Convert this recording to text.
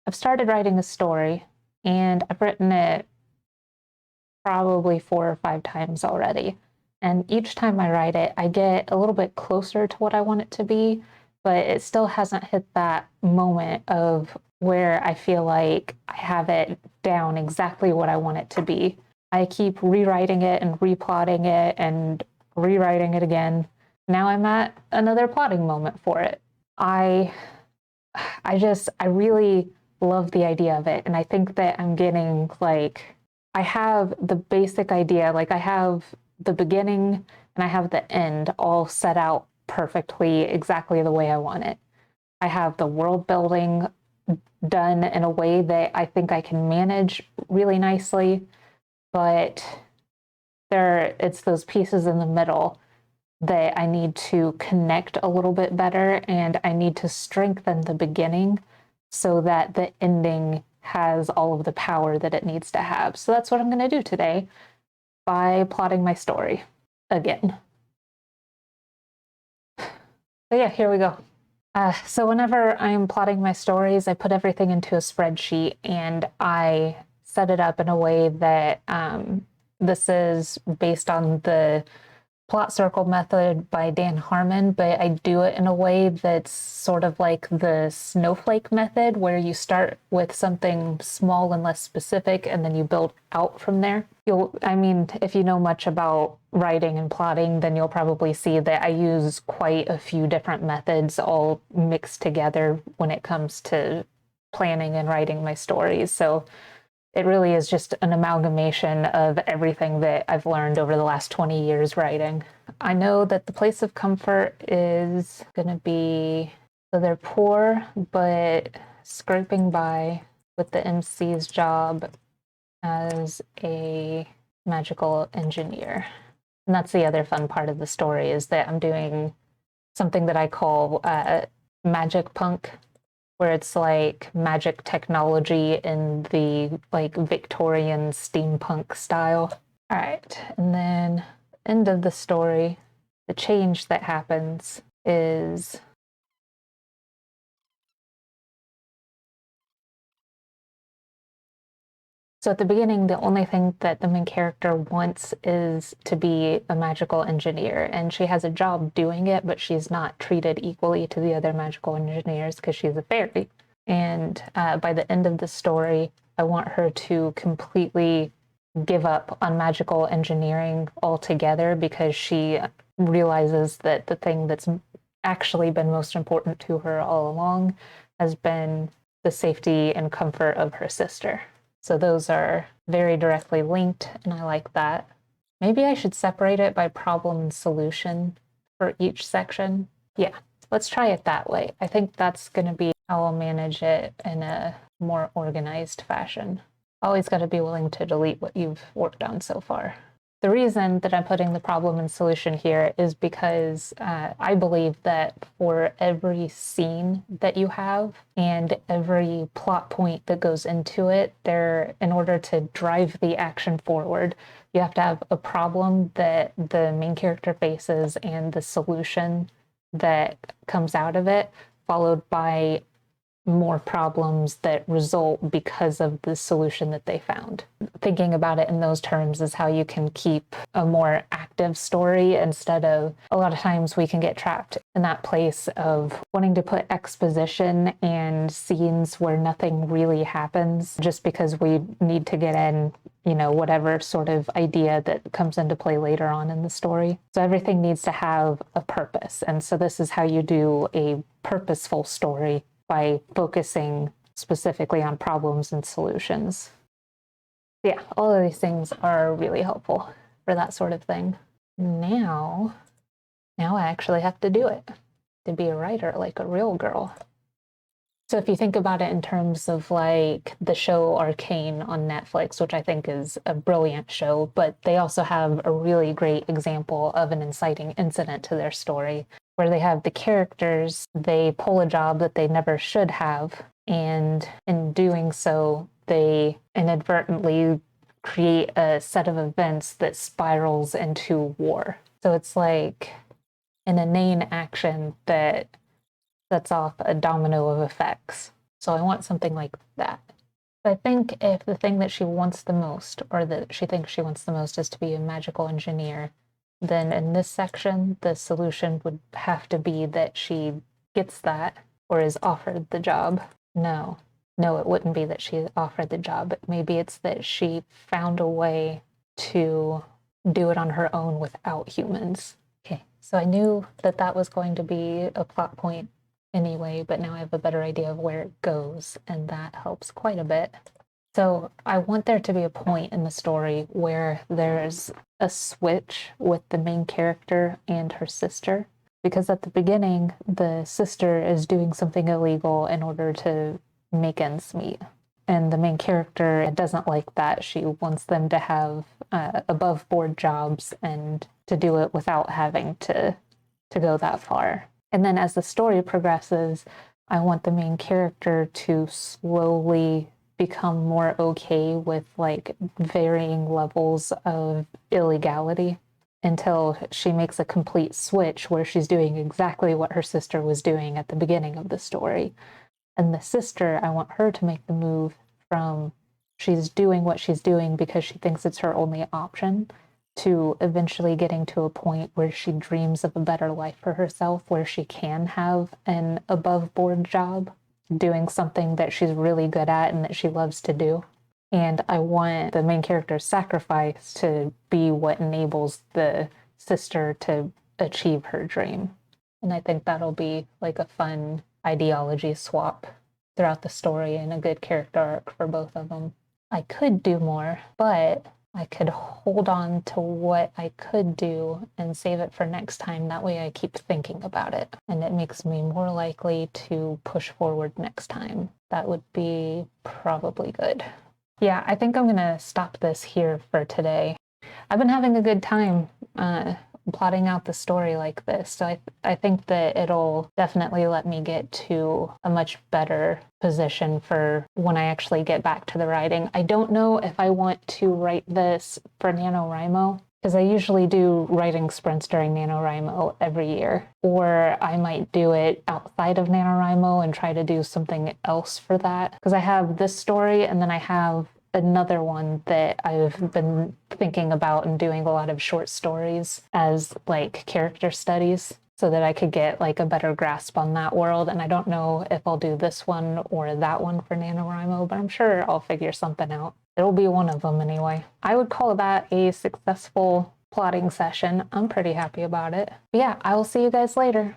I've started writing a story, and I've written it probably 4 or 5 times already. And each time I write it, I get a little bit closer to what I want it to be, but it still hasn't hit that moment of where I feel like I have it down exactly what I want it to be. I keep rewriting it and replotting it and rewriting it again. Now I'm at another plotting moment for it. I really love the idea of it. And I think that I'm getting I have the basic idea, like I have the beginning and I have the end all set out perfectly, exactly the way I want it. I have the world building done in a way that I think I can manage really nicely, but it's those pieces in the middle that I need to connect a little bit better, and I need to strengthen the beginning so that the ending has all of the power that it needs to have. So that's what I'm going to do today by plotting my story again. So yeah, here we go. So whenever I'm plotting my stories, I put everything into a spreadsheet and I set it up in a way that this is based on the plot circle method by Dan Harmon, but I do it in a way that's sort of like the snowflake method, where you start with something small and less specific, and then you build out from there. If you know much about writing and plotting, then you'll probably see that I use quite a few different methods all mixed together when it comes to planning and writing my stories. So it really is just an amalgamation of everything that I've learned over the last 20 years writing. I know that the place of comfort is going to be, so they're poor, but scraping by with the MC's job as a magical engineer. And that's the other fun part of the story, is that I'm doing something that I call magic punk, where it's like magic technology in the like Victorian steampunk style. All right, and then end of the story, the change that happens is so at the beginning, the only thing that the main character wants is to be a magical engineer, and she has a job doing it, but she's not treated equally to the other magical engineers because she's a fairy. And by the end of the story, I want her to completely give up on magical engineering altogether, because she realizes that the thing that's actually been most important to her all along has been the safety and comfort of her sister. So those are very directly linked, and I like that. Maybe I should separate it by problem and solution for each section. Yeah, let's try it that way. I think that's going to be how I'll manage it in a more organized fashion. Always got to be willing to delete what you've worked on so far. The reason that I'm putting the problem and solution here is because I believe that for every scene that you have and every plot point that goes into it, in order to drive the action forward, you have to have a problem that the main character faces and the solution that comes out of it, followed by more problems that result because of the solution that they found. Thinking about it in those terms is how you can keep a more active story, instead of, a lot of times we can get trapped in that place of wanting to put exposition and scenes where nothing really happens just because we need to get in, whatever sort of idea that comes into play later on in the story. So everything needs to have a purpose. And so this is how you do a purposeful story, by focusing specifically on problems and solutions. Yeah, all of these things are really helpful for that sort of thing. Now I actually have to do it, to be a writer like a real girl. So if you think about it in terms of like the show Arcane on Netflix, which I think is a brilliant show, but they also have a really great example of an inciting incident to their story, where they have the characters, they pull a job that they never should have, and in doing so, they inadvertently create a set of events that spirals into war. So it's like an inane action that sets off a domino of effects. So I want something like that. I think if the thing that she wants the most, or that she thinks she wants the most, is to be a magical engineer, then in this section, the solution would have to be that she gets that or is offered the job. No, it wouldn't be that she offered the job. Maybe it's that she found a way to do it on her own without humans. Okay, so I knew that that was going to be a plot point anyway, but now I have a better idea of where it goes, and that helps quite a bit. So I want there to be a point in the story where there's a switch with the main character and her sister, because at the beginning, the sister is doing something illegal in order to make ends meet. And the main character doesn't like that. She wants them to have above board jobs and to do it without having to go that far. And then as the story progresses, I want the main character to slowly become more okay with like varying levels of illegality until she makes a complete switch where she's doing exactly what her sister was doing at the beginning of the story. And the sister, I want her to make the move from she's doing what she's doing because she thinks it's her only option to eventually getting to a point where she dreams of a better life for herself, where she can have an above board job doing something that she's really good at and that she loves to do. And I want the main character's sacrifice to be what enables the sister to achieve her dream. And I think that'll be like a fun ideology swap throughout the story and a good character arc for both of them. I could do more, but I could hold on to what I could do and save it for next time. That way I keep thinking about it, and it makes me more likely to push forward next time. That would be probably good. Yeah, I think I'm gonna stop this here for today. I've been having a good time plotting out the story like this. So I think that it'll definitely let me get to a much better position for when I actually get back to the writing. I don't know if I want to write this for NaNoWriMo, because I usually do writing sprints during NaNoWriMo every year. Or I might do it outside of NaNoWriMo and try to do something else for that. Because I have this story and then I have another one that I've been thinking about and doing a lot of short stories as like character studies so that I could get like a better grasp on that world. And I don't know if I'll do this one or that one for NaNoWriMo, but I'm sure I'll figure something out. It'll be one of them anyway. I would call that a successful plotting session. I'm pretty happy about it. But yeah, I will see you guys later.